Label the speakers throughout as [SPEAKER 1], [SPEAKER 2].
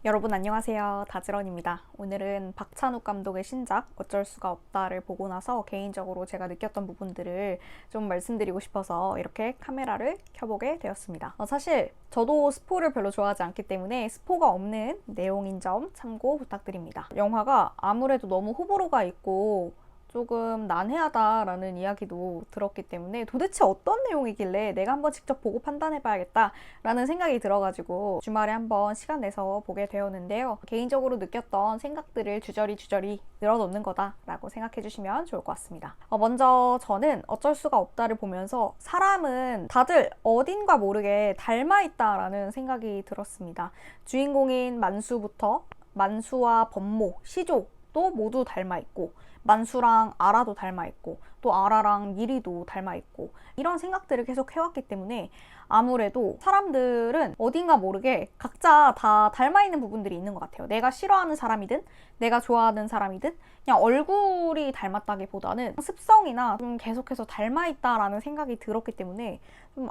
[SPEAKER 1] 여러분 안녕하세요. 다즈런입니다. 오늘은 박찬욱 감독의 신작 어쩔 수가 없다를 보고 나서 개인적으로 제가 느꼈던 부분들을 좀 말씀드리고 싶어서 이렇게 카메라를 켜보게 되었습니다. 사실 저도 스포를 별로 좋아하지 않기 때문에 스포가 없는 내용인 점 참고 부탁드립니다. 영화가 아무래도 너무 호불호가 있고 조금 난해하다라는 이야기도 들었기 때문에 도대체 어떤 내용이길래 내가 한번 직접 보고 판단해봐야겠다 라는 생각이 들어가지고 주말에 한번 시간 내서 보게 되었는데요. 개인적으로 느꼈던 생각들을 주저리 늘어놓는 거다 라고 생각해 주시면 좋을 것 같습니다. 먼저 저는 어쩔 수가 없다를 보면서 사람은 다들 어딘가 모르게 닮아있다라는 생각이 들었습니다. 주인공인 만수부터 만수와 법모, 시조도 모두 닮아있고 만수랑 아라도 닮아있고 또 아라랑 미리도 닮아있고 이런 생각들을 계속 해왔기 때문에 아무래도 사람들은 어딘가 모르게 각자 다 닮아있는 부분들이 있는 것 같아요. 내가 싫어하는 사람이든 내가 좋아하는 사람이든 그냥 얼굴이 닮았다기보다는 습성이나 좀 계속해서 닮아있다라는 생각이 들었기 때문에 좀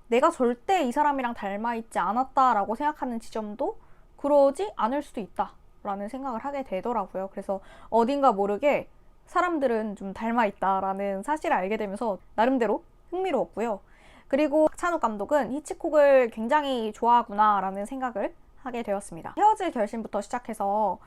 [SPEAKER 1] 내가 절대 이 사람이랑 닮아있지 않았다라고 생각하는 지점도 그러지 않을 수도 있다 라는 생각을 하게 되더라고요. 그래서 어딘가 모르게 사람들은 좀 닮아있다라는 사실을 알게 되면서 나름대로 흥미로웠고요. 그리고 박찬욱 감독은 히치콕을 굉장히 좋아하구나 라는 생각을 하게 되었습니다. 헤어질 결심부터 시작해서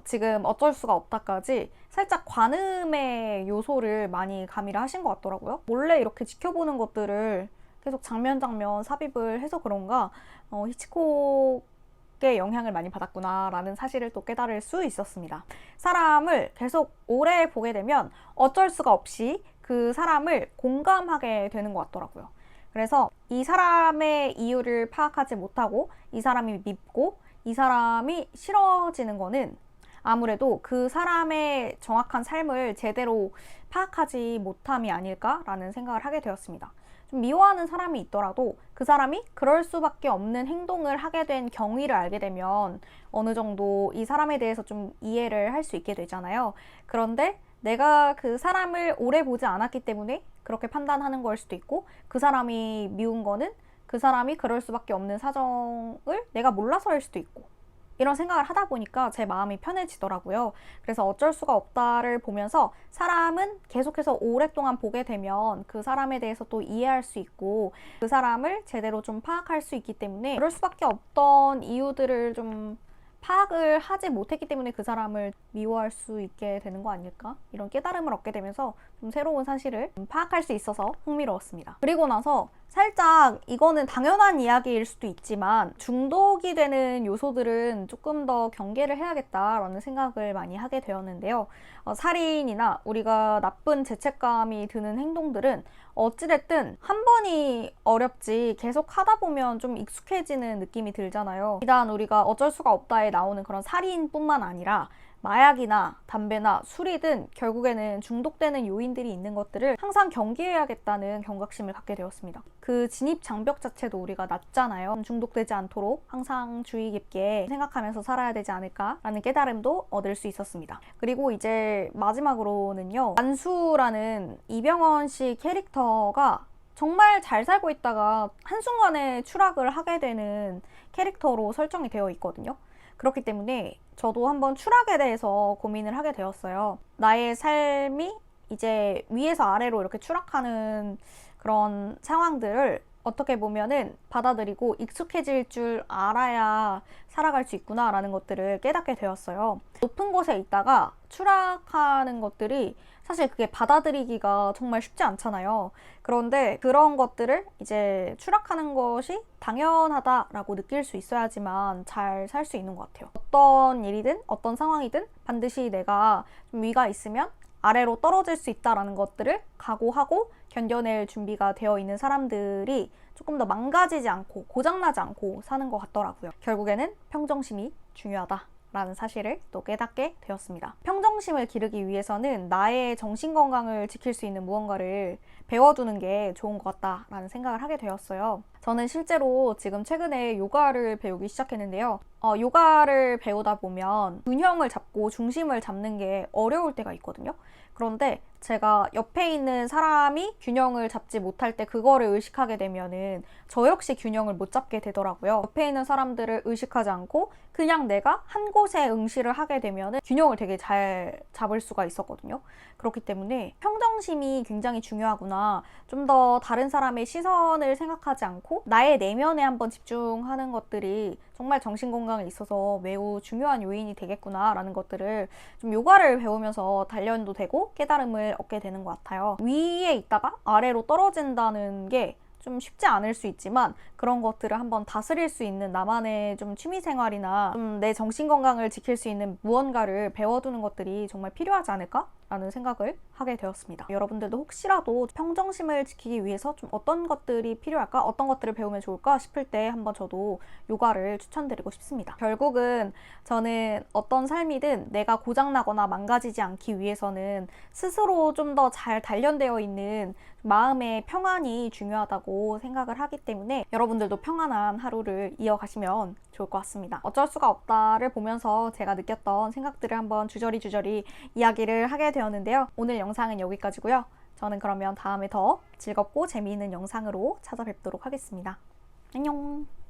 [SPEAKER 1] 지금 어쩔 수가 없다까지 살짝 관음의 요소를 많이 가미를 하신 것 같더라고요. 몰래 이렇게 지켜보는 것들을 계속 장면 삽입을 해서 그런가 히치콕 영향을 많이 받았구나 라는 사실을 또 깨달을 수 있었습니다. 사람을 계속 오래 보게 되면 어쩔 수가 없이 그 사람을 공감하게 되는 것 같더라고요. 그래서 이 사람의 이유를 파악하지 못하고 이 사람이 밉고 이 사람이 싫어지는 거는 아무래도 그 사람의 정확한 삶을 제대로 파악하지 못함이 아닐까라는 생각을 하게 되었습니다. 미워하는 사람이 있더라도 그 사람이 그럴 수밖에 없는 행동을 하게 된 경위를 알게 되면 어느 정도 이 사람에 대해서 좀 이해를 할 수 있게 되잖아요. 그런데 내가 그 사람을 오래 보지 않았기 때문에 그렇게 판단하는 걸 수도 있고 그 사람이 미운 거는 그 사람이 그럴 수밖에 없는 사정을 내가 몰라서일 수도 있고 이런 생각을 하다 보니까 제 마음이 편해지더라고요. 그래서 어쩔 수가 없다를 보면서 사람은 계속해서 오랫동안 보게 되면 그 사람에 대해서 또 이해할 수 있고 그 사람을 제대로 좀 파악할 수 있기 때문에 그럴 수밖에 없던 이유들을 좀 파악을 하지 못했기 때문에 그 사람을 미워할 수 있게 되는 거 아닐까? 이런 깨달음을 얻게 되면서 좀 새로운 사실을 파악할 수 있어서 흥미로웠습니다. 그리고 나서 살짝 이거는 당연한 이야기일 수도 있지만 중독이 되는 요소들은 조금 더 경계를 해야겠다라는 생각을 많이 하게 되었는데요. 살인이나 우리가 나쁜 죄책감이 드는 행동들은 어찌됐든 한 번이 어렵지 계속 하다 보면 좀 익숙해지는 느낌이 들잖아요. 일단 우리가 어쩔 수가 없다에 나오는 그런 살인뿐만 아니라 마약이나 담배나 술이든 결국에는 중독되는 요인들이 있는 것들을 항상 경계해야겠다는 경각심을 갖게 되었습니다. 그 진입 장벽 자체도 우리가 낮잖아요. 중독되지 않도록 항상 주의 깊게 생각하면서 살아야 되지 않을까라는 깨달음도 얻을 수 있었습니다. 그리고 이제 마지막으로는요. 만수라는 이병헌 씨 캐릭터가 정말 잘 살고 있다가 한순간에 추락을 하게 되는 캐릭터로 설정이 되어 있거든요. 그렇기 때문에 저도 한번 추락에 대해서 고민을 하게 되었어요. 나의 삶이 이제 위에서 아래로 이렇게 추락하는 그런 상황들을 어떻게 보면은 받아들이고 익숙해질 줄 알아야 살아갈 수 있구나 라는 것들을 깨닫게 되었어요. 높은 곳에 있다가 추락하는 것들이 사실 그게 받아들이기가 정말 쉽지 않잖아요. 그런데 그런 것들을 이제 추락하는 것이 당연하다라고 느낄 수 있어야지만 잘 살 수 있는 것 같아요. 어떤 일이든 어떤 상황이든 반드시 내가 좀 위가 있으면 아래로 떨어질 수 있다라는 것들을 각오하고 견뎌낼 준비가 되어 있는 사람들이 조금 더 망가지지 않고 고장나지 않고 사는 것 같더라고요. 결국에는 평정심이 중요하다라는 사실을 또 깨닫게 되었습니다. 평정심을 기르기 위해서는 나의 정신건강을 지킬 수 있는 무언가를 배워두는 게 좋은 것 같다라는 생각을 하게 되었어요. 저는 실제로 지금 최근에 요가를 배우기 시작했는데요. 요가를 배우다 보면 균형을 잡고 중심을 잡는 게 어려울 때가 있거든요. 그런데 제가 옆에 있는 사람이 균형을 잡지 못할 때 그거를 의식하게 되면은 저 역시 균형을 못 잡게 되더라고요. 옆에 있는 사람들을 의식하지 않고 그냥 내가 한 곳에 응시를 하게 되면은 균형을 되게 잘 잡을 수가 있었거든요. 그렇기 때문에 평정심이 굉장히 중요하구나. 좀 더 다른 사람의 시선을 생각하지 않고 나의 내면에 한번 집중하는 것들이 정말 정신 건강에 있어서 매우 중요한 요인이 되겠구나라는 것들을 좀 요가를 배우면서 단련도 되고 깨달음을 얻게 되는 것 같아요. 위에 있다가 아래로 떨어진다는 게 좀 쉽지 않을 수 있지만 그런 것들을 한번 다스릴 수 있는 나만의 좀 취미생활이나 좀 내 정신 건강을 지킬 수 있는 무언가를 배워두는 것들이 정말 필요하지 않을까? 라는 생각을 하게 되었습니다. 여러분들도 혹시라도 평정심을 지키기 위해서 좀 어떤 것들이 필요할까? 어떤 것들을 배우면 좋을까? 싶을 때 한번 저도 요가를 추천드리고 싶습니다. 결국은 저는 어떤 삶이든 내가 고장나거나 망가지지 않기 위해서는 스스로 좀 더 잘 단련되어 있는 마음의 평안이 중요하다고 생각을 하기 때문에 여러분들도 평안한 하루를 이어가시면 좋을 것 같습니다. 어쩔 수가 없다를 보면서 제가 느꼈던 생각들을 한번 주저리 이야기를 하게 되었는데요. 오늘 영상은 여기까지고요. 저는 그러면 다음에 더 즐겁고 재미있는 영상으로 찾아뵙도록 하겠습니다. 안녕!